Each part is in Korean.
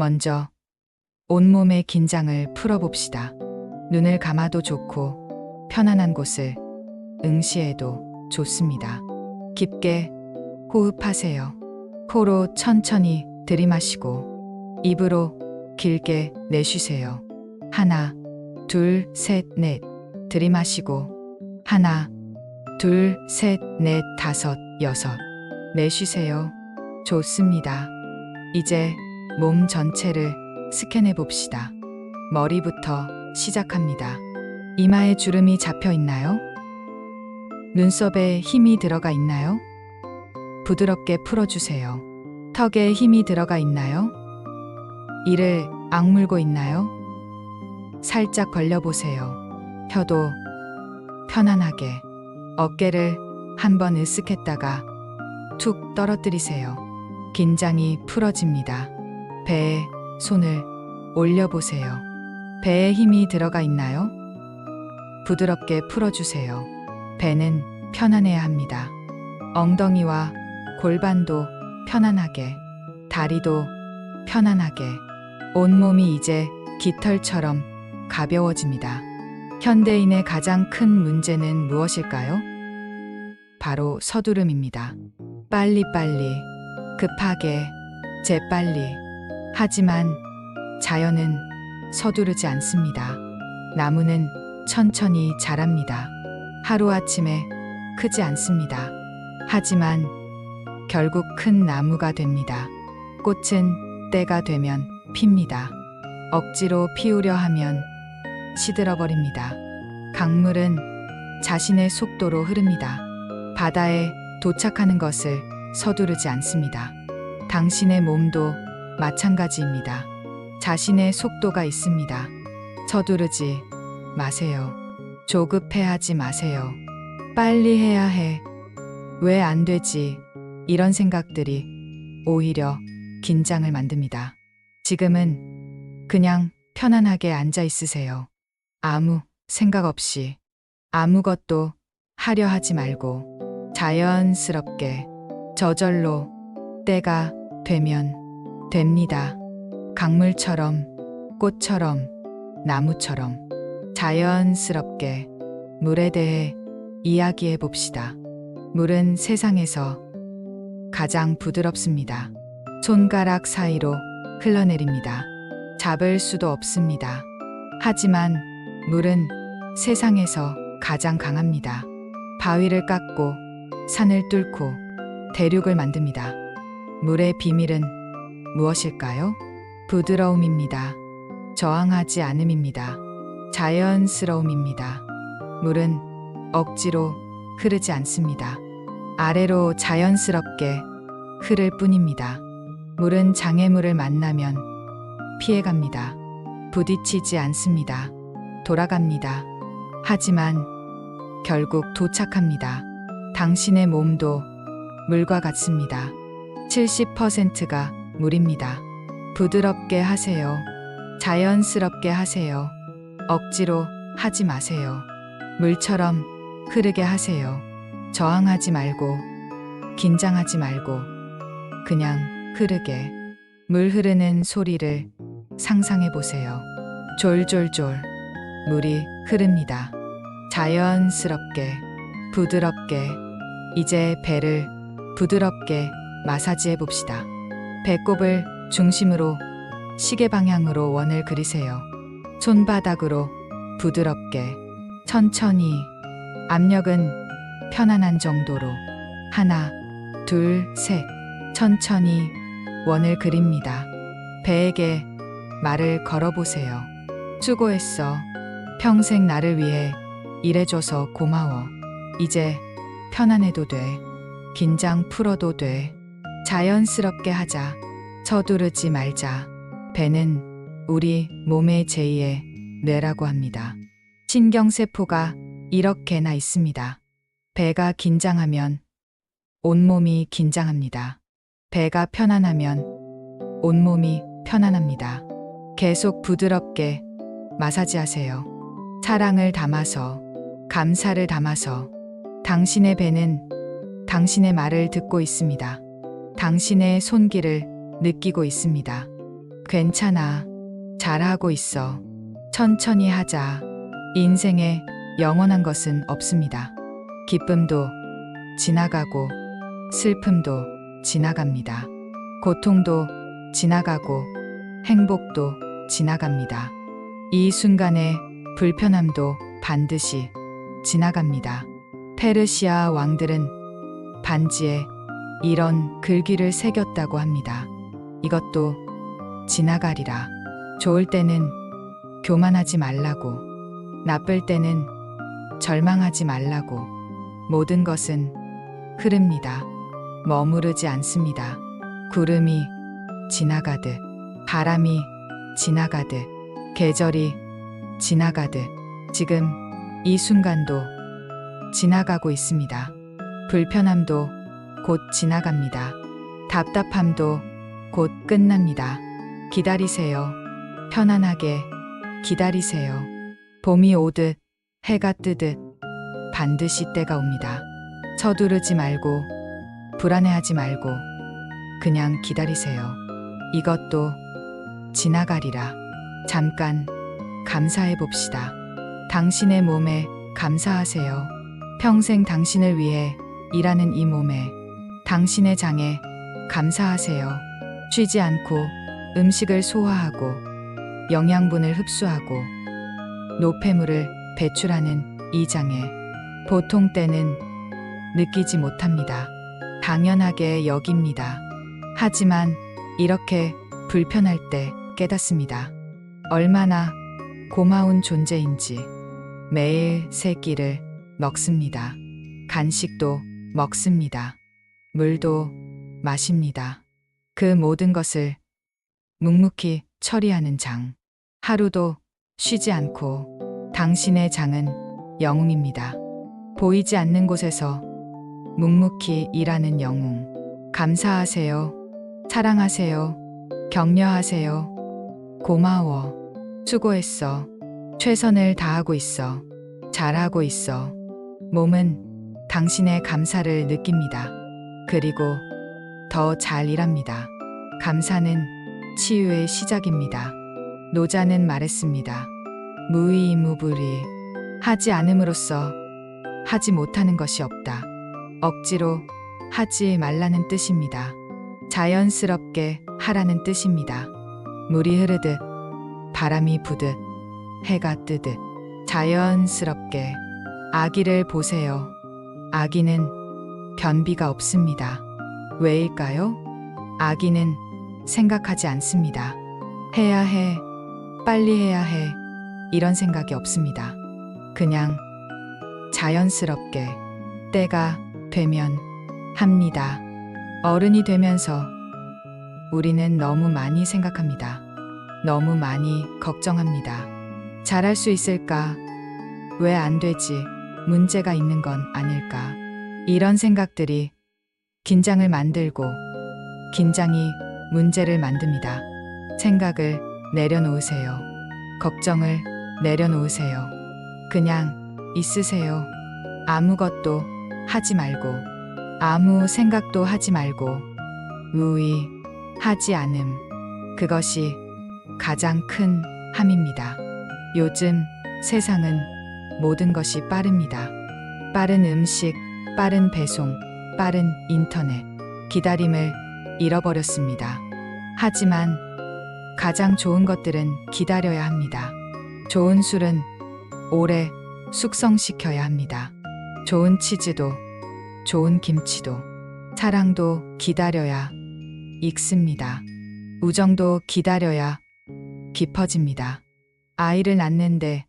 먼저 온몸의 긴장을 풀어봅시다. 눈을 감아도 좋고 편안한 곳을 응시해도 좋습니다. 깊게 호흡하세요. 코로 천천히 들이마시고 입으로 길게 내쉬세요. 하나, 둘, 셋, 넷. 들이마시고 하나, 둘, 셋, 넷, 다섯, 여섯. 내쉬세요. 좋습니다. 이제 몸 전체를 스캔해 봅시다. 머리부터 시작합니다. 이마에 주름이 잡혀 있나요? 눈썹에 힘이 들어가 있나요? 부드럽게 풀어주세요. 턱에 힘이 들어가 있나요? 이를 악물고 있나요? 살짝 벌려보세요. 혀도 편안하게. 어깨를 한번 으쓱했다가 툭 떨어뜨리세요. 긴장이 풀어집니다. 배에 손을 올려보세요. 배에 힘이 들어가 있나요? 부드럽게 풀어주세요. 배는 편안해야 합니다. 엉덩이와 골반도 편안하게, 다리도 편안하게. 온몸이 이제 깃털처럼 가벼워집니다. 현대인의 가장 큰 문제는 무엇일까요? 바로 서두름입니다. 빨리빨리, 급하게, 재빨리. 하지만 자연은 서두르지 않습니다. 나무는 천천히 자랍니다. 하루아침에 크지 않습니다. 하지만 결국 큰 나무가 됩니다. 꽃은 때가 되면 핍니다. 억지로 피우려 하면 시들어버립니다. 강물은 자신의 속도로 흐릅니다. 바다에 도착하는 것을 서두르지 않습니다. 당신의 몸도 마찬가지입니다. 자신의 속도가 있습니다. 서두르지 마세요. 조급해하지 마세요. 빨리 해야 해. 왜 안 되지? 이런 생각들이 오히려 긴장을 만듭니다. 지금은 그냥 편안하게 앉아 있으세요. 아무 생각 없이 아무것도 하려 하지 말고 자연스럽게 저절로 때가 되면 됩니다. 강물처럼, 꽃처럼, 나무처럼 자연스럽게 물에 대해 이야기해 봅시다. 물은 세상에서 가장 부드럽습니다. 손가락 사이로 흘러내립니다. 잡을 수도 없습니다. 하지만 물은 세상에서 가장 강합니다. 바위를 깎고 산을 뚫고 대륙을 만듭니다. 물의 비밀은 무엇일까요? 부드러움입니다. 저항하지 않음입니다. 자연스러움입니다. 물은 억지로 흐르지 않습니다. 아래로 자연스럽게 흐를 뿐입니다. 물은 장애물을 만나면 피해갑니다. 부딪히지 않습니다. 돌아갑니다. 하지만 결국 도착합니다. 당신의 몸도 물과 같습니다. 70%가 물입니다. 부드럽게 하세요. 자연스럽게 하세요. 억지로 하지 마세요. 물처럼 흐르게 하세요. 저항하지 말고, 긴장하지 말고, 그냥 흐르게. 물 흐르는 소리를 상상해 보세요. 졸졸졸 물이 흐릅니다. 자연스럽게, 부드럽게. 이제 배를 부드럽게 마사지해 봅시다. 배꼽을 중심으로 시계 방향으로 원을 그리세요. 손바닥으로 부드럽게, 천천히. 압력은 편안한 정도로. 하나, 둘, 셋. 천천히 원을 그립니다. 배에게 말을 걸어보세요. 수고했어. 평생 나를 위해 일해줘서 고마워. 이제 편안해도 돼. 긴장 풀어도 돼. 자연스럽게 하자. 서두르지 말자. 배는 우리 몸의 제2의 뇌라고 합니다. 신경세포가 이렇게나 있습니다. 배가 긴장하면 온몸이 긴장합니다. 배가 편안하면 온몸이 편안합니다. 계속 부드럽게 마사지하세요. 사랑을 담아서, 감사를 담아서. 당신의 배는 당신의 말을 듣고 있습니다. 당신의 손길을 느끼고 있습니다. 괜찮아. 잘하고 있어. 천천히 하자. 인생에 영원한 것은 없습니다. 기쁨도 지나가고 슬픔도 지나갑니다. 고통도 지나가고 행복도 지나갑니다. 이 순간의 불편함도 반드시 지나갑니다. 페르시아 왕들은 반지에 이런 글귀를 새겼다고 합니다. 이것도 지나가리라. 좋을 때는 교만하지 말라고, 나쁠 때는 절망하지 말라고. 모든 것은 흐릅니다. 머무르지 않습니다. 구름이 지나가듯, 바람이 지나가듯, 계절이 지나가듯, 지금 이 순간도 지나가고 있습니다. 불편함도 곧 지나갑니다. 답답함도 곧 끝납니다. 기다리세요. 편안하게 기다리세요. 봄이 오듯 해가 뜨듯 반드시 때가 옵니다. 서두르지 말고 불안해하지 말고 그냥 기다리세요. 이것도 지나가리라. 잠깐 감사해 봅시다. 당신의 몸에 감사하세요. 평생 당신을 위해 일하는 이 몸에, 당신의 장에 감사하세요. 쉬지 않고 음식을 소화하고 영양분을 흡수하고 노폐물을 배출하는 이 장에 보통 때는 느끼지 못합니다. 당연하게 여깁니다. 하지만 이렇게 불편할 때 깨닫습니다. 얼마나 고마운 존재인지. 매일 세 끼를 먹습니다. 간식도 먹습니다. 물도 마십니다. 그 모든 것을 묵묵히 처리하는 장. 하루도 쉬지 않고 당신의 장은 영웅입니다. 보이지 않는 곳에서 묵묵히 일하는 영웅. 감사하세요. 사랑하세요. 격려하세요. 고마워. 수고했어. 최선을 다하고 있어. 잘하고 있어. 몸은 당신의 감사를 느낍니다. 그리고 더 잘 일합니다. 감사는 치유의 시작입니다. 노자는 말했습니다. 무의무불이. 하지 않음으로써 하지 못하는 것이 없다. 억지로 하지 말라는 뜻입니다. 자연스럽게 하라는 뜻입니다. 물이 흐르듯, 바람이 부듯, 해가 뜨듯 자연스럽게. 아기를 보세요. 아기는 변비가 없습니다. 왜일까요? 아기는 생각하지 않습니다. 해야 해, 빨리 해야 해, 이런 생각이 없습니다. 그냥 자연스럽게 때가 되면 합니다. 어른이 되면서 우리는 너무 많이 생각합니다. 너무 많이 걱정합니다. 잘할 수 있을까? 왜 안 되지? 문제가 있는 건 아닐까? 이런 생각들이 긴장을 만들고 긴장이 문제를 만듭니다. 생각을 내려놓으세요. 걱정을 내려놓으세요. 그냥 있으세요. 아무것도 하지 말고, 아무 생각도 하지 말고, 하지 않음. 그것이 가장 큰 함입니다. 요즘 세상은 모든 것이 빠릅니다. 빠른 음식, 빠른 배송, 빠른 인터넷. 기다림을 잃어버렸습니다. 하지만 가장 좋은 것들은 기다려야 합니다. 좋은 술은 오래 숙성시켜야 합니다. 좋은 치즈도, 좋은 김치도, 사랑도 기다려야 익습니다. 우정도 기다려야 깊어집니다. 아이를 낳는데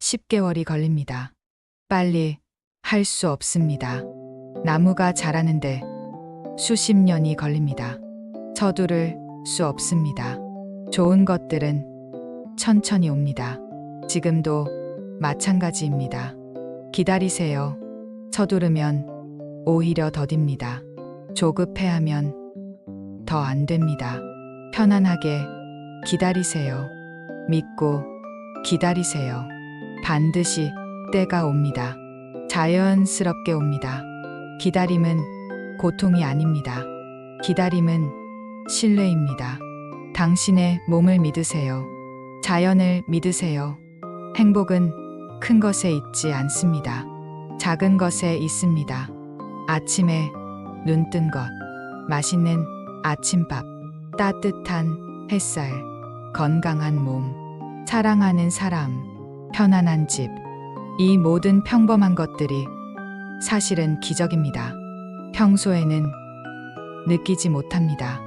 10개월이 걸립니다. 빨리 할 수 없습니다. 나무가 자라는데 수십 년이 걸립니다. 서두를 수 없습니다. 좋은 것들은 천천히 옵니다. 지금도 마찬가지입니다. 기다리세요. 서두르면 오히려 더딥니다. 조급해하면 더 안 됩니다. 편안하게 기다리세요. 믿고 기다리세요. 반드시 때가 옵니다. 자연스럽게 옵니다. 기다림은 고통이 아닙니다. 기다림은 신뢰입니다. 당신의 몸을 믿으세요. 자연을 믿으세요. 행복은 큰 것에 있지 않습니다. 작은 것에 있습니다. 아침에 눈 뜬 것, 맛있는 아침밥, 따뜻한 햇살, 건강한 몸, 사랑하는 사람, 편안한 집. 이 모든 평범한 것들이 사실은 기적입니다. 평소에는 느끼지 못합니다.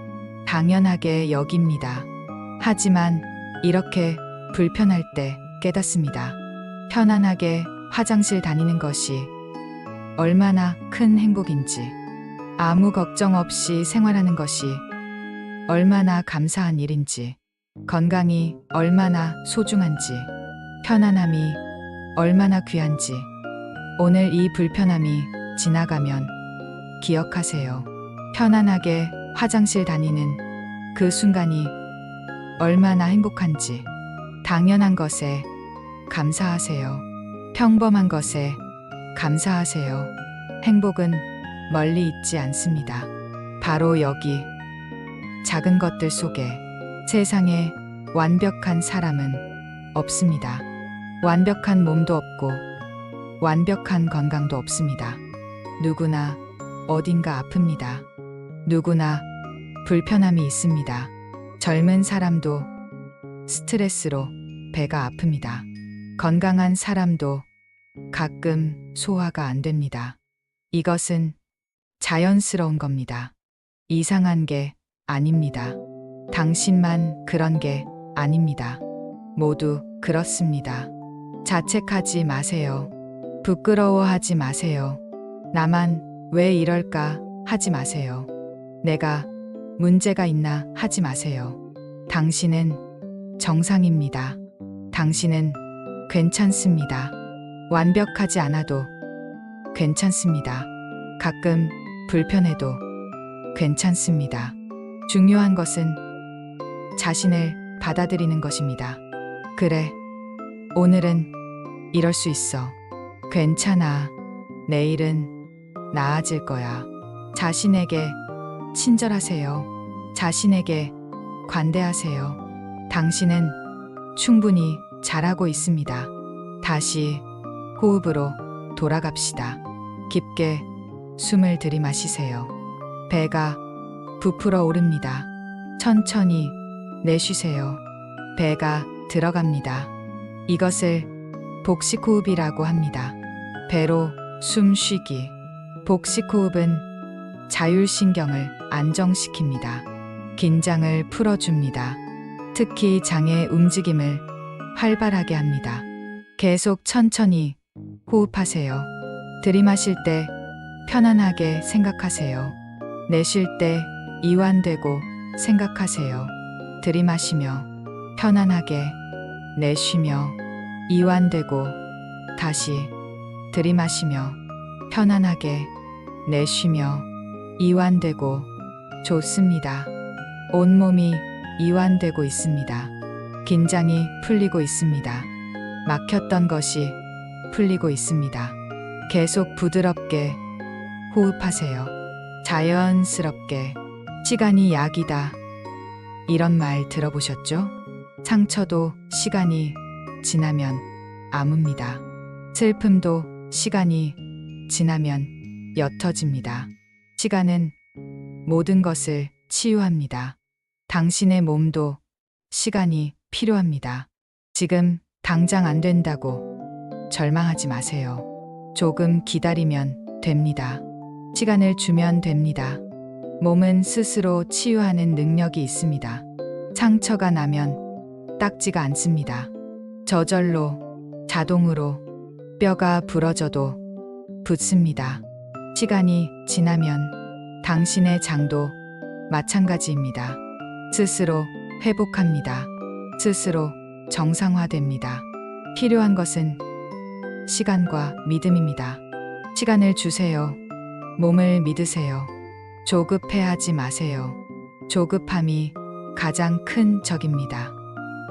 당연하게 여깁니다. 하지만 이렇게 불편할 때 깨닫습니다. 편안하게 화장실 다니는 것이 얼마나 큰 행복인지, 아무 걱정 없이 생활하는 것이 얼마나 감사한 일인지, 건강이 얼마나 소중한지, 편안함이 얼마나 귀한지, 오늘 이 불편함이 지나가면 기억하세요. 편안하게 화장실 다니는 그 순간이 얼마나 행복한지, 당연한 것에 감사하세요. 평범한 것에 감사하세요. 행복은 멀리 있지 않습니다. 바로 여기, 작은 것들 속에. 세상에 완벽한 사람은 없습니다. 완벽한 몸도 없고, 완벽한 건강도 없습니다. 누구나 어딘가 아픕니다. 누구나 불편함이 있습니다. 젊은 사람도 스트레스로 배가 아픕니다. 건강한 사람도 가끔 소화가 안 됩니다. 이것은 자연스러운 겁니다. 이상한 게 아닙니다. 당신만 그런 게 아닙니다. 모두 그렇습니다. 자책하지 마세요. 부끄러워하지 마세요. 나만 왜 이럴까 하지 마세요. 내가 문제가 있나 하지 마세요. 당신은 정상입니다. 당신은 괜찮습니다. 완벽하지 않아도 괜찮습니다. 가끔 불편해도 괜찮습니다. 중요한 것은 자신을 받아들이는 것입니다. 그래, 오늘은 이럴 수 있어. 괜찮아. 내일은 나아질 거야. 자신에게 친절하세요. 자신에게 관대하세요. 당신은 충분히 잘하고 있습니다. 다시 호흡으로 돌아갑시다. 깊게 숨을 들이마시세요. 배가 부풀어 오릅니다. 천천히 내쉬세요. 배가 들어갑니다. 이것을 복식호흡이라고 합니다. 배로 숨 쉬기. 복식호흡은 자율신경을 안정시킵니다. 긴장을 풀어줍니다. 특히 장의 움직임을 활발하게 합니다. 계속 천천히 호흡하세요. 들이마실 때 편안하게 생각하세요. 내쉴 때 이완되고 생각하세요. 들이마시며 편안하게, 내쉬며 이완되고, 다시 들이마시며 편안하게, 내쉬며 이완되고. 좋습니다. 온몸이 이완되고 있습니다. 긴장이 풀리고 있습니다. 막혔던 것이 풀리고 있습니다. 계속 부드럽게 호흡하세요. 자연스럽게. 시간이 약이다. 이런 말 들어보셨죠? 상처도 시간이 지나면 아뭅니다. 슬픔도 시간이 지나면 옅어집니다. 시간은 모든 것을 치유합니다. 당신의 몸도 시간이 필요합니다. 지금 당장 안 된다고 절망하지 마세요. 조금 기다리면 됩니다. 시간을 주면 됩니다. 몸은 스스로 치유하는 능력이 있습니다. 상처가 나면 닦지가 않습니다. 저절로, 자동으로 뼈가 부러져도 붓습니다. 시간이 지나면 당신의 장도 마찬가지입니다. 스스로 회복합니다. 스스로 정상화됩니다. 필요한 것은 시간과 믿음입니다. 시간을 주세요. 몸을 믿으세요. 조급해하지 마세요. 조급함이 가장 큰 적입니다.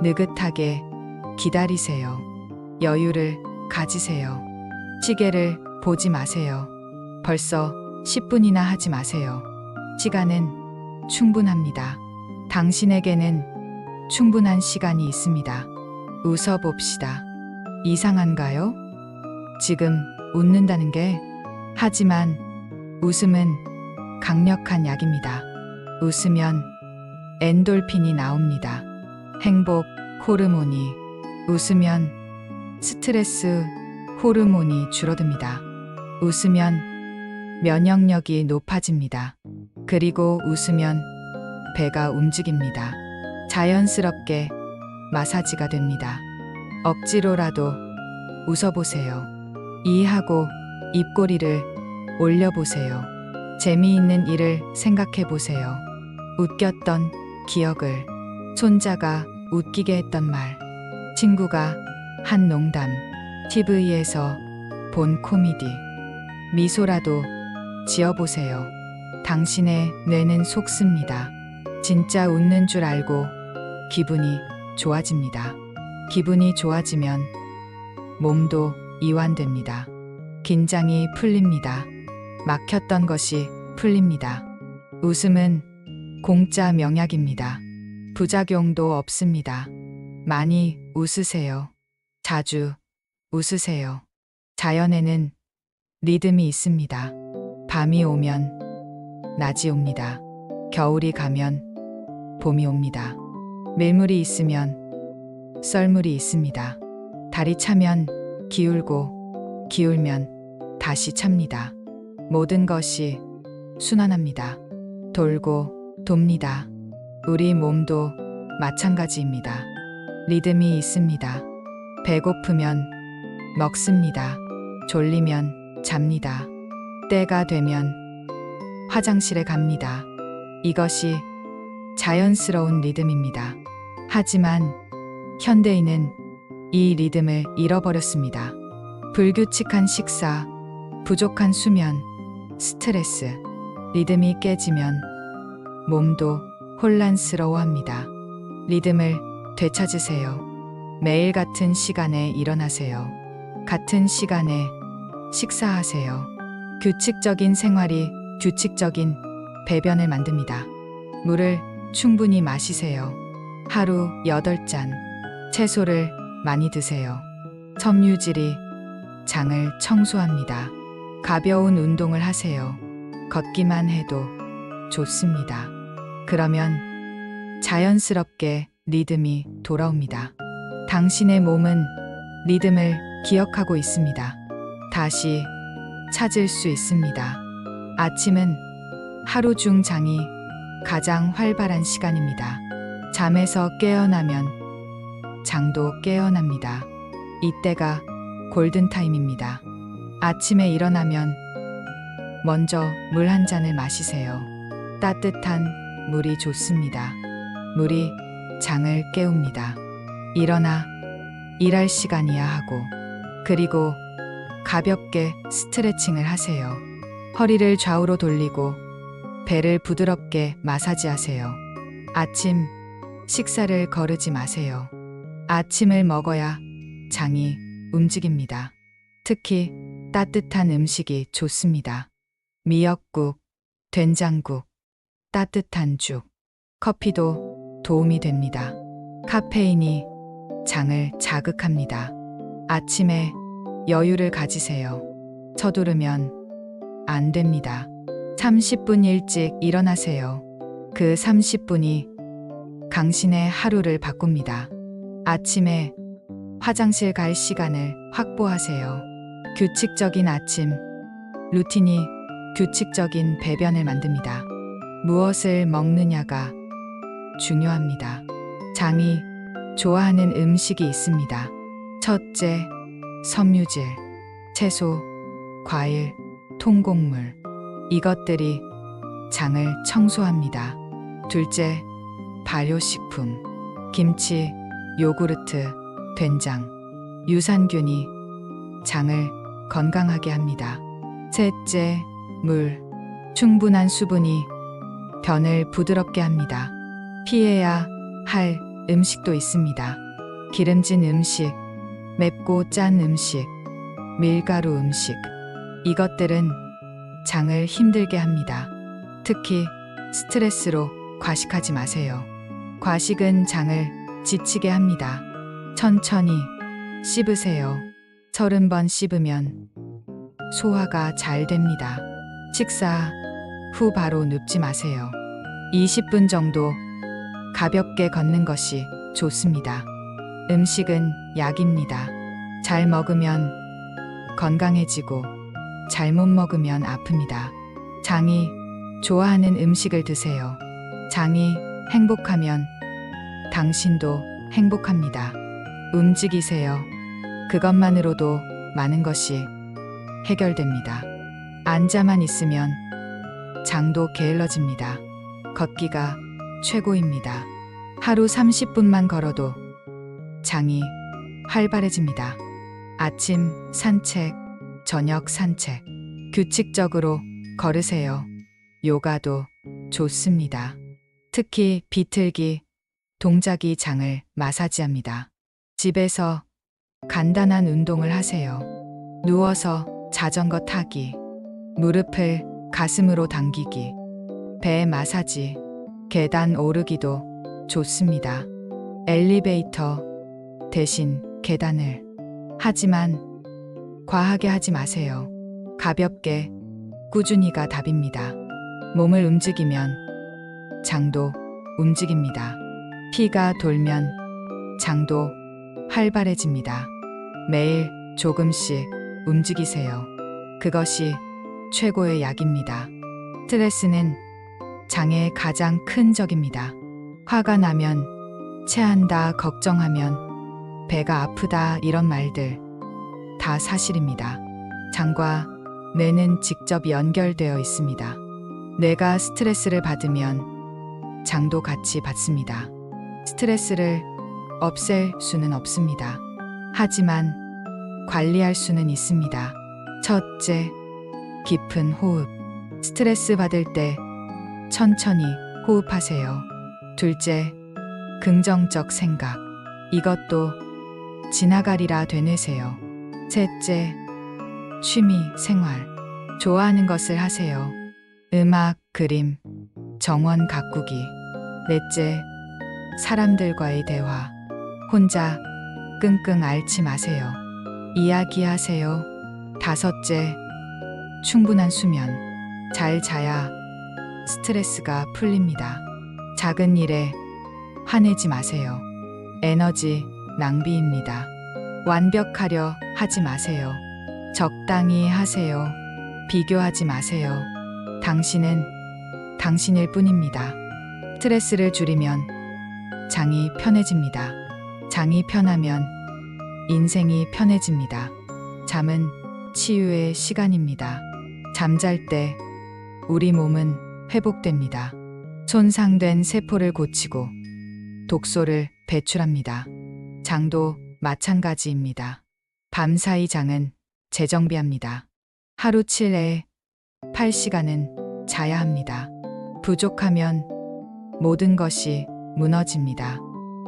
느긋하게 기다리세요. 여유를 가지세요. 시계를 보지 마세요. 벌써 10분이나 하지 마세요. 시간은 충분합니다. 당신에게는 충분한 시간이 있습니다. 웃어봅시다. 이상한가요? 지금 웃는다는 게. 하지만 웃음은 강력한 약입니다. 웃으면 엔돌핀이 나옵니다. 행복 호르몬이. 웃으면 스트레스 호르몬이 줄어듭니다. 웃으면 면역력이 높아집니다. 그리고 웃으면 배가 움직입니다. 자연스럽게 마사지가 됩니다. 억지로라도 웃어보세요. 이하고 입꼬리를 올려보세요. 재미있는 일을 생각해보세요. 웃겼던 기억을. 손자가 웃기게 했던 말. 친구가 한 농담. TV에서 본 코미디. 미소라도 지어보세요. 당신의 뇌는 속습니다. 진짜 웃는 줄 알고 기분이 좋아집니다. 기분이 좋아지면 몸도 이완됩니다. 긴장이 풀립니다. 막혔던 것이 풀립니다. 웃음은 공짜 명약입니다. 부작용도 없습니다. 많이 웃으세요. 자주 웃으세요. 자연에는 리듬이 있습니다. 밤이 오면 낮이 옵니다. 겨울이 가면 봄이 옵니다. 밀물이 있으면 썰물이 있습니다. 달이 차면 기울고 기울면 다시 찹니다. 모든 것이 순환합니다. 돌고 돕니다. 우리 몸도 마찬가지입니다. 리듬이 있습니다. 배고프면 먹습니다. 졸리면 잡니다. 때가 되면 화장실에 갑니다. 이것이 자연스러운 리듬입니다. 하지만 현대인은 이 리듬을 잃어버렸습니다. 불규칙한 식사, 부족한 수면, 스트레스, 리듬이 깨지면 몸도 혼란스러워합니다. 리듬을 되찾으세요. 매일 같은 시간에 일어나세요. 같은 시간에 식사하세요. 규칙적인 생활이 규칙적인 배변을 만듭니다. 물을 충분히 마시세요. 하루 8잔. 채소를 많이 드세요. 섬유질이 장을 청소합니다. 가벼운 운동을 하세요. 걷기만 해도 좋습니다. 그러면 자연스럽게 리듬이 돌아옵니다. 당신의 몸은 리듬을 기억하고 있습니다. 다시 찾을 수 있습니다. 아침은 하루 중 장이 가장 활발한 시간입니다. 잠에서 깨어나면 장도 깨어납니다. 이때가 골든타임입니다. 아침에 일어나면 먼저 물 한 잔을 마시세요. 따뜻한 물이 좋습니다. 물이 장을 깨웁니다. 일어나 일할 시간이야 하고, 그리고 가볍게 스트레칭을 하세요. 허리를 좌우로 돌리고 배를 부드럽게 마사지하세요. 아침 식사를 거르지 마세요. 아침을 먹어야 장이 움직입니다. 특히 따뜻한 음식이 좋습니다. 미역국, 된장국, 따뜻한 죽, 커피도 도움이 됩니다. 카페인이 장을 자극합니다. 아침에 여유를 가지세요. 서두르면 안 됩니다. 30분 일찍 일어나세요. 그 30분이 당신의 하루를 바꿉니다. 아침에 화장실 갈 시간을 확보하세요. 규칙적인 아침 루틴이 규칙적인 배변을 만듭니다. 무엇을 먹느냐가 중요합니다. 장이 좋아하는 음식이 있습니다. 첫째, 섬유질, 채소, 과일, 통곡물. 이것들이 장을 청소합니다. 둘째, 발효식품, 김치, 요구르트, 된장, 유산균이 장을 건강하게 합니다. 셋째, 물, 충분한 수분이 변을 부드럽게 합니다. 피해야 할 음식도 있습니다. 기름진 음식, 맵고 짠 음식, 밀가루 음식. 이것들은 장을 힘들게 합니다. 특히 스트레스로 과식하지 마세요. 과식은 장을 지치게 합니다. 천천히 씹으세요. 30번 씹으면 소화가 잘 됩니다. 식사 후 바로 눕지 마세요. 20분 정도 가볍게 걷는 것이 좋습니다. 음식은 약입니다. 잘 먹으면 건강해지고 잘못 먹으면 아픕니다. 장이 좋아하는 음식을 드세요. 장이 행복하면 당신도 행복합니다. 움직이세요. 그것만으로도 많은 것이 해결됩니다. 앉아만 있으면 장도 게을러집니다. 걷기가 최고입니다. 하루 30분만 걸어도 장이 활발해집니다. 아침 산책, 저녁 산책. 규칙적으로 걸으세요. 요가도 좋습니다. 특히 비틀기 동작이 장을 마사지합니다. 집에서 간단한 운동을 하세요. 누워서 자전거 타기, 무릎을 가슴으로 당기기, 배 마사지, 계단 오르기도 좋습니다. 엘리베이터 대신 계단을. 하지만 과하게 하지 마세요. 가볍게, 꾸준히가 답입니다. 몸을 움직이면 장도 움직입니다. 피가 돌면 장도 활발해집니다. 매일 조금씩 움직이세요. 그것이 최고의 약입니다. 스트레스는 장의 가장 큰 적입니다. 화가 나면, 체한다, 걱정하면, 배가 아프다 이런 말들 다 사실입니다. 장과 뇌는 직접 연결되어 있습니다. 뇌가 스트레스를 받으면 장도 같이 받습니다. 스트레스를 없앨 수는 없습니다. 하지만 관리할 수는 있습니다. 첫째, 깊은 호흡. 스트레스 받을 때 천천히 호흡하세요. 둘째, 긍정적 생각. 이것도 지나가리라 되뇌세요. 셋째, 취미 생활. 좋아하는 것을 하세요. 음악, 그림, 정원 가꾸기. 넷째, 사람들과의 대화. 혼자 끙끙 앓지 마세요. 이야기하세요. 다섯째, 충분한 수면. 잘 자야 스트레스가 풀립니다. 작은 일에 화내지 마세요. 에너지 낭비입니다. 완벽하려 하지 마세요. 적당히 하세요. 비교하지 마세요. 당신은 당신일 뿐입니다. 스트레스를 줄이면 장이 편해집니다. 장이 편하면 인생이 편해집니다. 잠은 치유의 시간입니다. 잠잘 때 우리 몸은 회복됩니다. 손상된 세포를 고치고 독소를 배출합니다. 장도 마찬가지입니다. 밤사이 장은 재정비합니다. 하루 7에 8시간은 자야 합니다. 부족하면 모든 것이 무너집니다.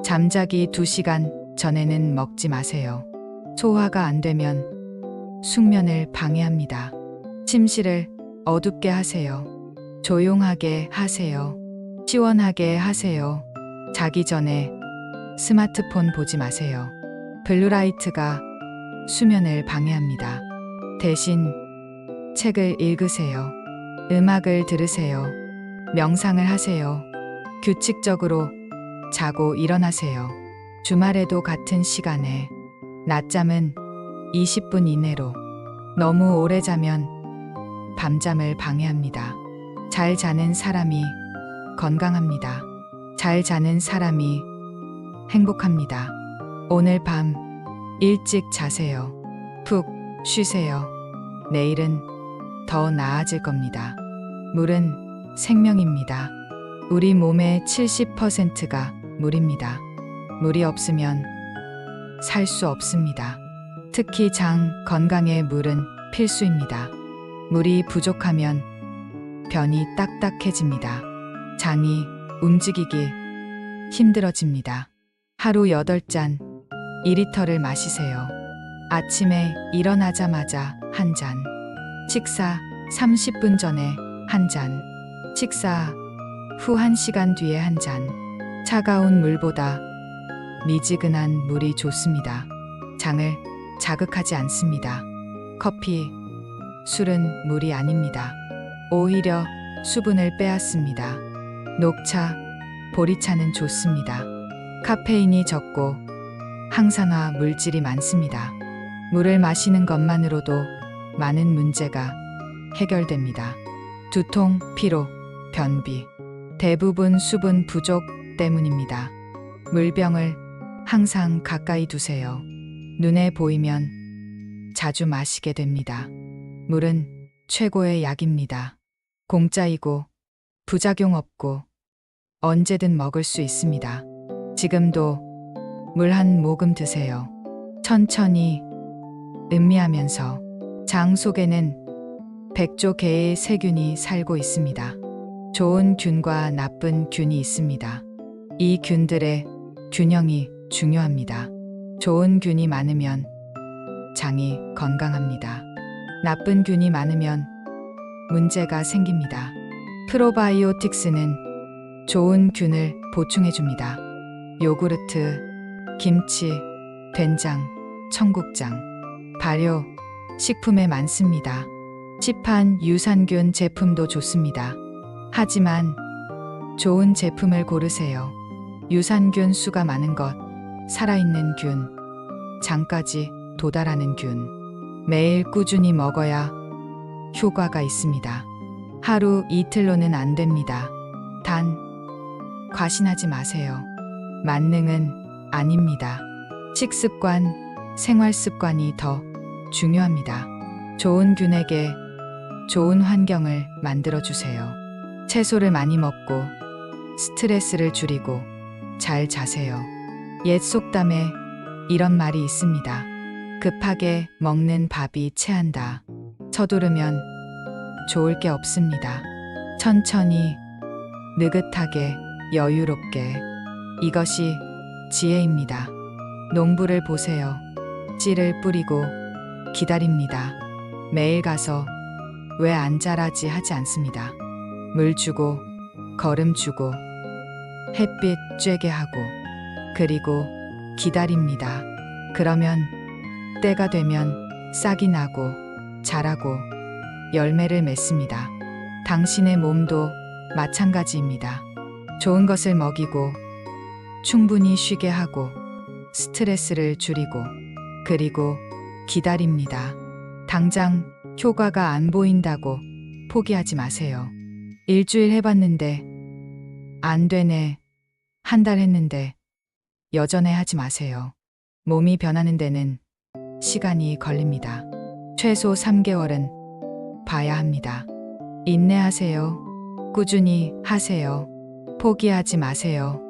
잠자기 2시간 전에는 먹지 마세요. 소화가 안 되면 숙면을 방해합니다. 침실을 어둡게 하세요. 조용하게 하세요. 시원하게 하세요. 자기 전에 스마트폰 보지 마세요. 블루라이트가 수면을 방해합니다. 대신 책을 읽으세요. 음악을 들으세요. 명상을 하세요. 규칙적으로 자고 일어나세요. 주말에도 같은 시간에. 낮잠은 20분 이내로. 너무 오래 자면 밤잠을 방해합니다. 잘 자는 사람이 건강합니다. 잘 자는 사람이 행복합니다. 오늘 밤 일찍 자세요. 푹 쉬세요. 내일은 더 나아질 겁니다. 물은 생명입니다. 우리 몸의 70%가 물입니다. 물이 없으면 살 수 없습니다. 특히 장 건강에 물은 필수입니다. 물이 부족하면 변이 딱딱해집니다. 장이 움직이기 힘들어집니다. 하루 8잔 2리터를 마시세요. 아침에 일어나자마자 한 잔. 식사 30분 전에 한 잔. 식사 후 1시간 뒤에 한 잔. 차가운 물보다 미지근한 물이 좋습니다. 장을 자극하지 않습니다. 커피, 술은 물이 아닙니다. 오히려 수분을 빼앗습니다. 녹차, 보리차는 좋습니다. 카페인이 적고 항산화 물질이 많습니다. 물을 마시는 것만으로도 많은 문제가 해결됩니다. 두통, 피로, 변비, 대부분 수분 부족 때문입니다. 물병을 항상 가까이 두세요. 눈에 보이면 자주 마시게 됩니다. 물은 최고의 약입니다. 공짜이고 부작용 없고 언제든 먹을 수 있습니다. 지금도 물 한 모금 드세요. 천천히 음미하면서. 장 속에는 100조 개의 세균이 살고 있습니다. 좋은 균과 나쁜 균이 있습니다. 이 균들의 균형이 중요합니다. 좋은 균이 많으면 장이 건강합니다. 나쁜 균이 많으면 문제가 생깁니다. 프로바이오틱스는 좋은 균을 보충해줍니다. 요구르트, 김치, 된장, 청국장, 발효, 식품에 많습니다. 시판 유산균 제품도 좋습니다. 하지만 좋은 제품을 고르세요. 유산균 수가 많은 것, 살아있는 균, 장까지 도달하는 균. 매일 꾸준히 먹어야 효과가 있습니다. 하루 이틀로는 안 됩니다. 단, 과신하지 마세요. 만능은 아닙니다. 식습관, 생활습관이 더 중요합니다. 좋은 균에게 좋은 환경을 만들어주세요. 채소를 많이 먹고 스트레스를 줄이고 잘 자세요. 옛 속담에 이런 말이 있습니다. 급하게 먹는 밥이 체한다. 서두르면 좋을 게 없습니다. 천천히, 느긋하게, 여유롭게. 이것이 지혜입니다. 농부를 보세요. 씨를 뿌리고 기다립니다. 매일 가서 왜 안 자라지 하지 않습니다. 물 주고, 거름 주고, 햇빛 쬐게 하고, 그리고 기다립니다. 그러면 때가 되면 싹이 나고, 자라고, 열매를 맺습니다. 당신의 몸도 마찬가지입니다. 좋은 것을 먹이고, 충분히 쉬게 하고, 스트레스를 줄이고, 그리고 기다립니다. 당장 효과가 안 보인다고 포기하지 마세요. 일주일 해봤는데 안 되네. 한 달 했는데 여전해 하지 마세요. 몸이 변하는 데는 시간이 걸립니다. 최소 3개월은 봐야 합니다. 인내하세요. 꾸준히 하세요. 포기하지 마세요.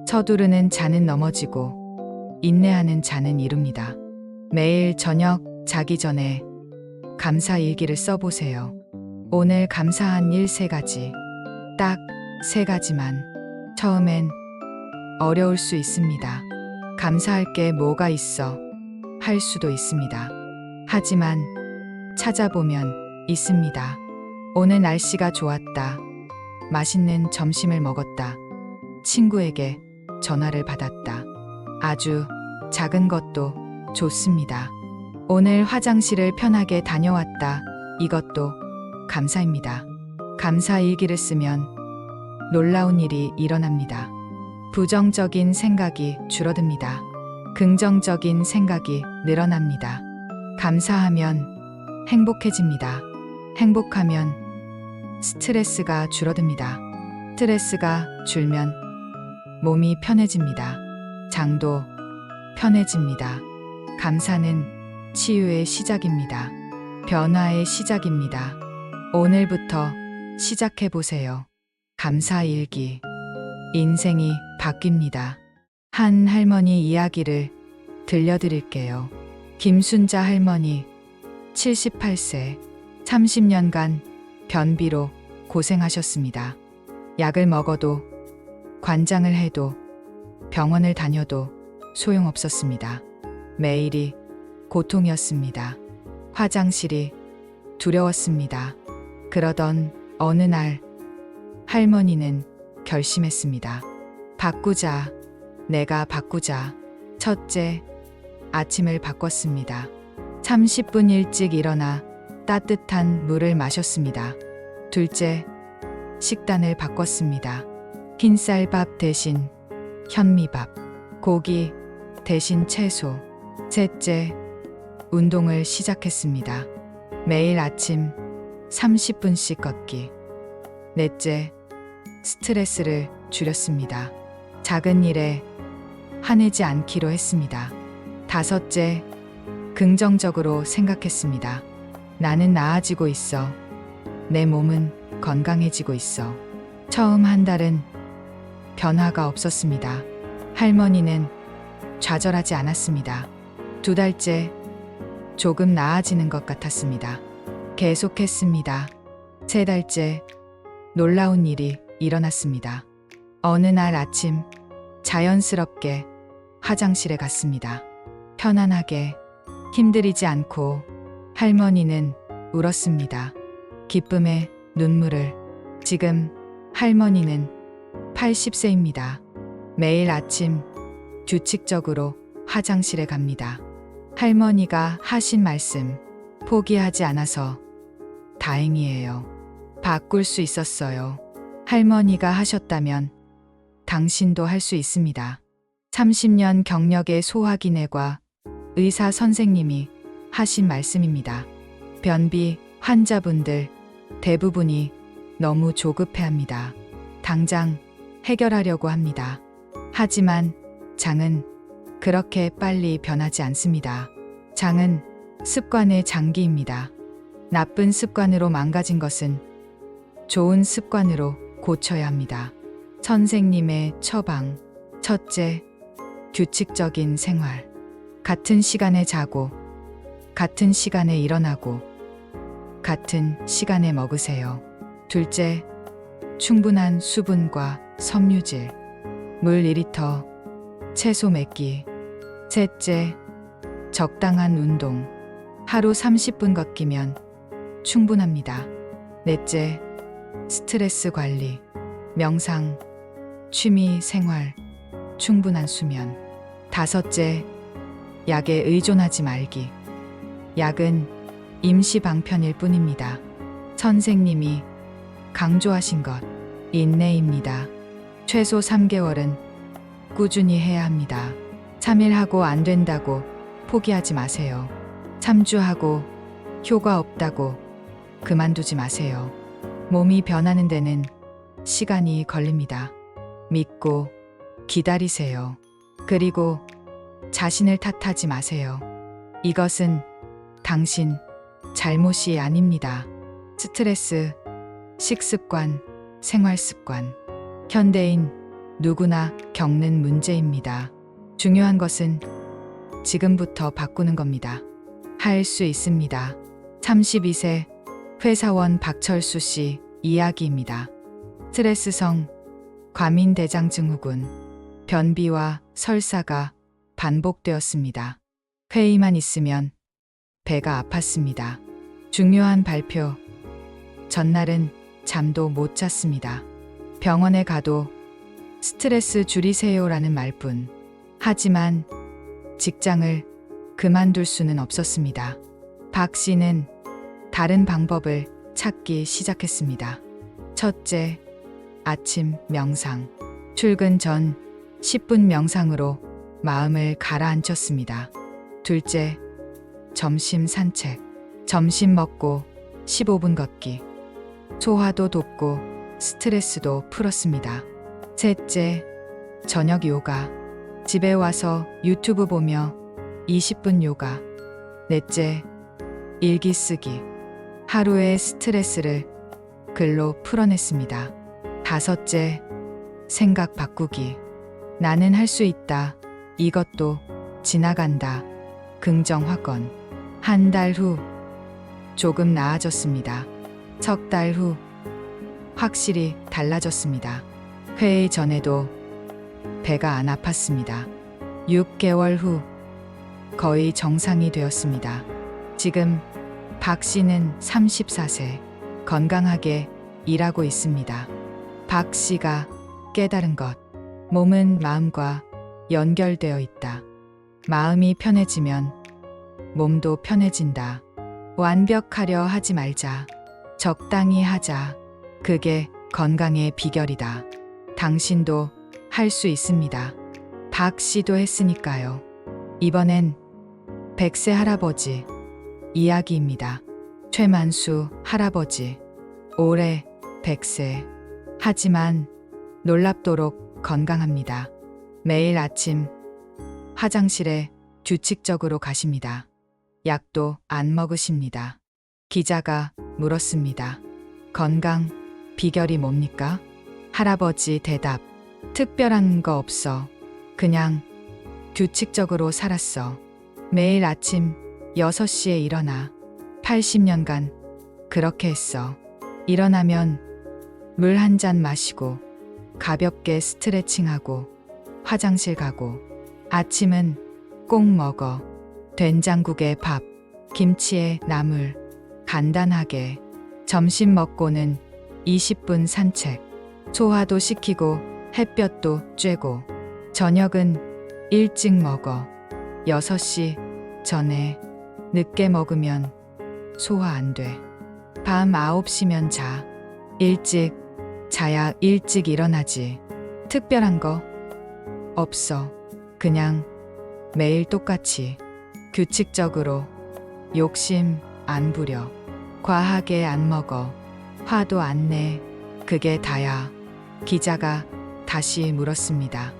서두르는 자는 넘어지고 인내하는 자는 이룹니다. 매일 저녁 자기 전에 감사 일기를 써보세요. 오늘 감사한 일 3가지. 딱 3가지만. 처음엔 어려울 수 있습니다. 감사할 게 뭐가 있어 할 수도 있습니다. 하지만 찾아보면 있습니다. 오늘 날씨가 좋았다. 맛있는 점심을 먹었다. 친구에게 전화를 받았다. 아주 작은 것도 좋습니다. 오늘 화장실을 편하게 다녀왔다. 이것도 감사입니다. 감사 일기를 쓰면 놀라운 일이 일어납니다. 부정적인 생각이 줄어듭니다. 긍정적인 생각이 늘어납니다. 감사하면 행복해집니다. 행복하면 스트레스가 줄어듭니다. 스트레스가 줄면 몸이 편해집니다. 장도 편해집니다. 감사는 치유의 시작입니다. 변화의 시작입니다. 오늘부터 시작해보세요. 감사 일기. 인생이 바뀝니다. 한 할머니 이야기를 들려드릴게요. 김순자 할머니, 78세, 30년간 변비로 고생하셨습니다. 약을 먹어도, 관장을 해도, 병원을 다녀도 소용없었습니다. 매일이 고통이었습니다. 화장실이 두려웠습니다. 그러던 어느 날 할머니는 결심했습니다. 바꾸자. 내가 바꾸자. 첫째, 아침을 바꿨습니다. 30분 일찍 일어나 따뜻한 물을 마셨습니다. 둘째, 식단을 바꿨습니다. 흰쌀밥 대신 현미밥, 고기 대신 채소. 셋째, 운동을 시작했습니다. 매일 아침 30분씩 걷기. 넷째, 스트레스를 줄였습니다. 작은 일에 화내지 않기로 했습니다. 다섯째, 긍정적으로 생각했습니다. 나는 나아지고 있어. 내 몸은 건강해지고 있어. 처음 한 달은 변화가 없었습니다. 할머니는 좌절하지 않았습니다. 두 달째, 조금 나아지는 것 같았습니다. 계속했습니다. 세 달째, 놀라운 일이 일어났습니다. 어느 날 아침, 자연스럽게 화장실에 갔습니다. 편안하게, 힘들이지 않고 할머니는 울었습니다. 기쁨의 눈물을. 지금 할머니는 80세입니다. 매일 아침 규칙적으로 화장실에 갑니다. 할머니가 하신 말씀, 포기하지 않아서 다행이에요. 바꿀 수 있었어요. 할머니가 하셨다면 당신도 할 수 있습니다. 30년 경력의 소화기내과 의사 선생님이 하신 말씀입니다. 변비 환자분들 대부분이 너무 조급해합니다. 당장 해결하려고 합니다. 하지만 장은 그렇게 빨리 변하지 않습니다. 장은 습관의 장기입니다. 나쁜 습관으로 망가진 것은 좋은 습관으로 고쳐야 합니다. 선생님의 처방. 첫째, 규칙적인 생활. 같은 시간에 자고, 같은 시간에 일어나고, 같은 시간에 먹으세요. 둘째, 충분한 수분과 섬유질. 물 2리터, 채소 몇 끼. 셋째, 적당한 운동. 하루 30분 걷기면 충분합니다. 넷째, 스트레스 관리. 명상, 취미 생활, 충분한 수면. 다섯째, 약에 의존하지 말기. 약은 임시 방편일 뿐입니다. 선생님이 강조하신 것, 인내입니다. 최소 3개월은 꾸준히 해야 합니다. 3일 하고 안 된다고 포기하지 마세요. 3주 하고 효과 없다고 그만두지 마세요. 몸이 변하는 데는 시간이 걸립니다. 믿고 기다리세요. 그리고 자신을 탓하지 마세요. 이것은 당신 잘못이 아닙니다. 스트레스, 식습관, 생활습관. 현대인 누구나 겪는 문제입니다. 중요한 것은 지금부터 바꾸는 겁니다. 할 수 있습니다. 32세 회사원 박철수 씨 이야기입니다. 스트레스성 과민대장증후군, 변비와 설사가 반복되었습니다. 회의만 있으면 배가 아팠습니다. 중요한 발표, 전날은 잠도 못 잤습니다. 병원에 가도 스트레스 줄이세요라는 말뿐. 하지만 직장을 그만둘 수는 없었습니다. 박 씨는 다른 방법을 찾기 시작했습니다. 첫째, 아침 명상. 출근 전 10분 명상으로 마음을 가라앉혔습니다. 둘째, 점심 산책. 점심 먹고 15분 걷기. 소화도 돕고 스트레스도 풀었습니다. 셋째, 저녁 요가. 집에 와서 유튜브 보며 20분 요가. 넷째, 일기 쓰기. 하루의 스트레스를 글로 풀어냈습니다. 다섯째, 생각 바꾸기. 나는 할 수 있다. 이것도 지나간다. 긍정 확언. 한 달 후 조금 나아졌습니다. 석 달 후 확실히 달라졌습니다. 회의 전에도 배가 안 아팠습니다. 6개월 후 거의 정상이 되었습니다. 지금 박 씨는 34세 건강하게 일하고 있습니다. 박 씨가 깨달은 것, 몸은 마음과 연결되어 있다. 마음이 편해지면 몸도 편해진다. 완벽하려 하지 말자. 적당히 하자. 그게 건강의 비결이다. 당신도 할 수 있습니다. 박 씨도 했으니까요. 이번엔 100세 할아버지 이야기입니다. 최만수 할아버지. 올해 100세. 하지만 놀랍도록 건강합니다. 매일 아침 화장실에 규칙적으로 가십니다. 약도 안 먹으십니다. 기자가 물었습니다. 건강 비결이 뭡니까? 할아버지 대답. 특별한 거 없어. 그냥 규칙적으로 살았어. 매일 아침 6시에 일어나. 80년간 그렇게 했어. 일어나면 물 한 잔 마시고 가볍게 스트레칭하고 화장실 가고 아침은 꼭 먹어. 된장국에 밥, 김치에 나물. 간단하게. 점심 먹고는 20분 산책. 소화도 시키고 햇볕도 쬐고. 저녁은 일찍 먹어. 6시 전에. 늦게 먹으면 소화 안 돼. 밤 9시면 자. 일찍 자야 일찍 일어나지. 특별한 거 없어. 그냥 매일 똑같이. 규칙적으로. 욕심 안 부려. 과하게 안 먹어. 화도 안 내. 그게 다야. 기자가 다시 물었습니다.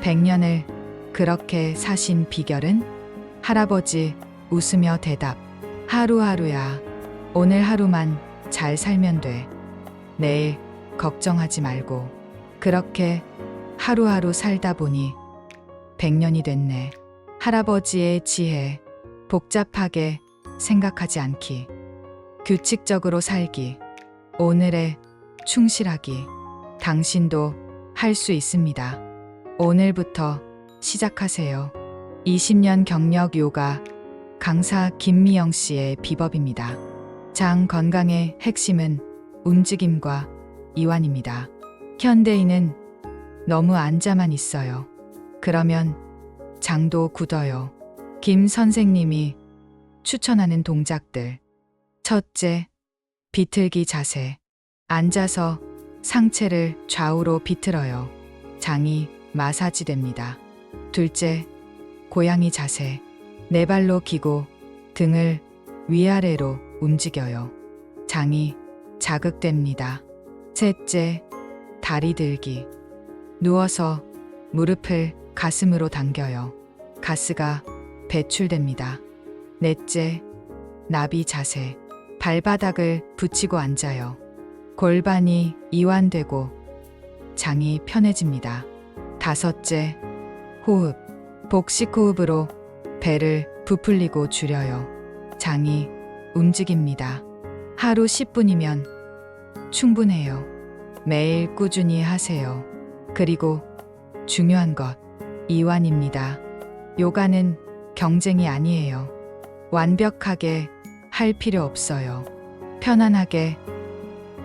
100년을 그렇게 사신 비결은? 할아버지 웃으며 대답. 하루하루야. 오늘 하루만 잘 살면 돼. 내일 걱정하지 말고. 그렇게 하루하루 살다 보니 100년이 됐네. 할아버지의 지혜. 복잡하게 생각하지 않기. 규칙적으로 살기. 오늘에 충실하기. 당신도 할 수 있습니다. 오늘부터 시작하세요. 20년 경력 요가 강사 김미영 씨의 비법입니다. 장 건강의 핵심은 움직임과 이완입니다. 현대인은 너무 앉아만 있어요. 그러면 장도 굳어요. 김 선생님이 추천하는 동작들. 첫째, 비틀기 자세. 앉아서 상체를 좌우로 비틀어요. 장이 마사지됩니다. 둘째, 고양이 자세. 네 발로 기고 등을 위아래로 움직여요. 장이 자극됩니다. 셋째, 다리 들기. 누워서 무릎을 가슴으로 당겨요. 가스가 배출됩니다. 넷째, 나비 자세. 발바닥을 붙이고 앉아요. 골반이 이완되고 장이 편해집니다. 다섯째, 호흡. 복식 호흡으로 배를 부풀리고 줄여요. 장이 움직입니다. 하루 10분이면 충분해요. 매일 꾸준히 하세요. 그리고 중요한 것, 이완입니다. 요가는 경쟁이 아니에요. 완벽하게 할 필요 없어요. 편안하게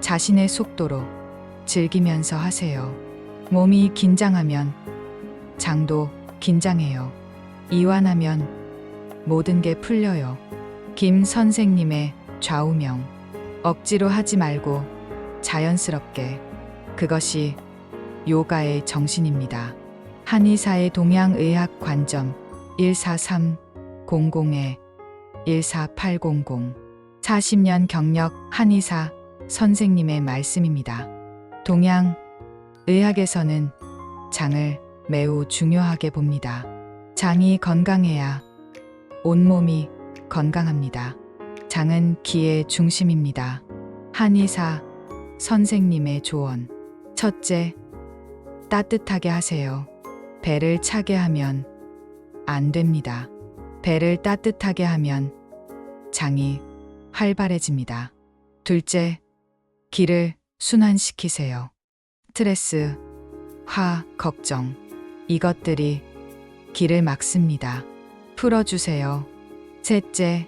자신의 속도로 즐기면서 하세요. 몸이 긴장하면 장도 긴장해요. 이완하면 모든 게 풀려요. 김 선생님의 좌우명. 억지로 하지 말고 자연스럽게. 그것이 요가의 정신입니다. 한의사의 동양의학 관점 143-00-14800. 40년 경력 한의사 선생님의 말씀입니다. 동양의학에서는 장을 매우 중요하게 봅니다. 장이 건강해야 온몸이 건강합니다. 장은 기의 중심입니다. 한의사 선생님의 조언. 첫째, 따뜻하게 하세요. 배를 차게 하면 안 됩니다. 배를 따뜻하게 하면 장이 활발해집니다. 둘째, 기를 순환시키세요. 스트레스, 화, 걱정. 이것들이 기를 막습니다. 풀어주세요. 셋째,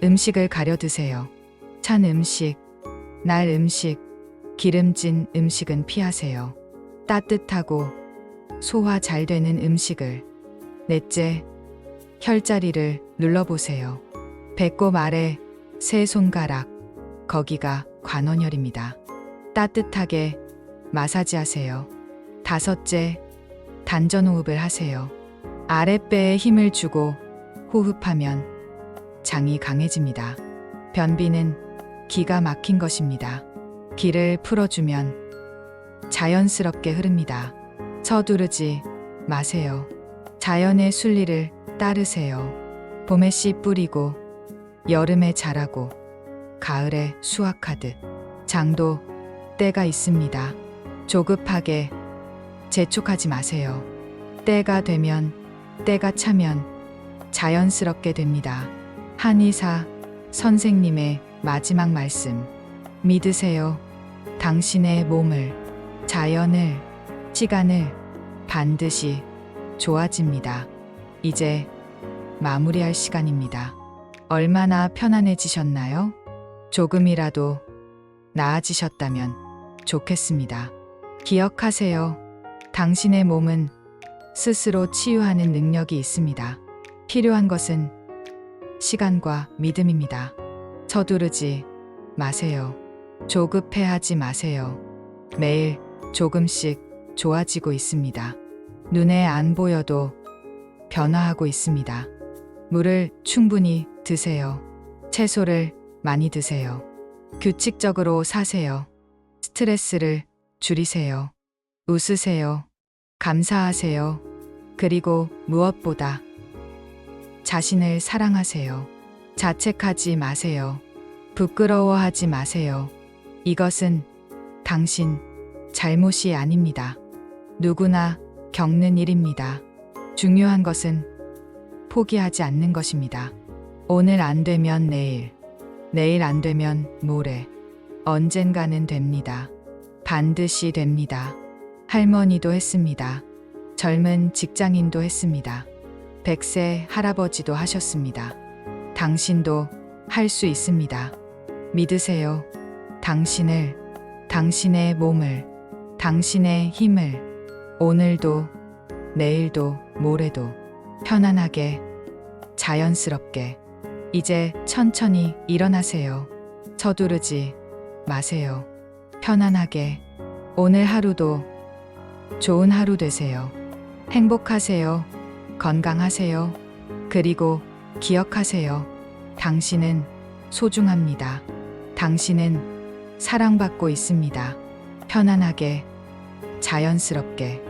음식을 가려 드세요. 찬 음식, 날 음식, 기름진 음식은 피하세요. 따뜻하고 소화 잘 되는 음식을. 넷째, 혈자리를 눌러보세요. 배꼽 아래 세 손가락, 거기가 관원혈입니다. 따뜻하게 마사지하세요. 다섯째, 단전호흡을 하세요. 아랫배에 힘을 주고 호흡하면 장이 강해집니다. 변비는 기가 막힌 것입니다. 기를 풀어주면 자연스럽게 흐릅니다. 서두르지 마세요. 자연의 순리를 따르세요. 봄에 씨 뿌리고 여름에 자라고 가을에 수확하듯 장도 때가 있습니다. 조급하게 재촉하지 마세요. 때가 되면, 때가 차면 자연스럽게 됩니다. 한의사 선생님의 마지막 말씀. 믿으세요. 당신의 몸을, 자연을, 시간을 반드시 좋아집니다. 이제 마무리할 시간입니다. 얼마나 편안해지셨나요? 조금이라도 나아지셨다면 좋겠습니다. 기억하세요. 당신의 몸은 스스로 치유하는 능력이 있습니다. 필요한 것은 시간과 믿음입니다. 서두르지 마세요. 조급해하지 마세요. 매일 조금씩 좋아지고 있습니다. 눈에 안 보여도 변화하고 있습니다. 물을 충분히 드세요. 채소를 많이 드세요. 규칙적으로 사세요. 스트레스를 줄이세요. 웃으세요. 감사하세요. 그리고 무엇보다 자신을 사랑하세요. 자책하지 마세요. 부끄러워하지 마세요. 이것은 당신 잘못이 아닙니다. 누구나 겪는 일입니다. 중요한 것은 포기하지 않는 것입니다. 오늘 안 되면 내일, 내일 안 되면 모레, 언젠가는 됩니다. 반드시 됩니다. 할머니도 했습니다. 젊은 직장인도 했습니다. 100세 할아버지도 하셨습니다. 당신도 할 수 있습니다. 믿으세요. 당신을, 당신의 몸을, 당신의 힘을 오늘도, 내일도, 모레도 편안하게, 자연스럽게 이제 천천히 일어나세요. 서두르지 마세요. 편안하게 오늘 하루도 좋은 하루 되세요. 행복하세요. 건강하세요. 그리고 기억하세요. 당신은 소중합니다. 당신은 사랑받고 있습니다. 편안하게, 자연스럽게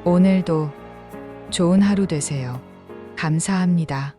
오늘도 좋은 하루 되세요. 감사합니다.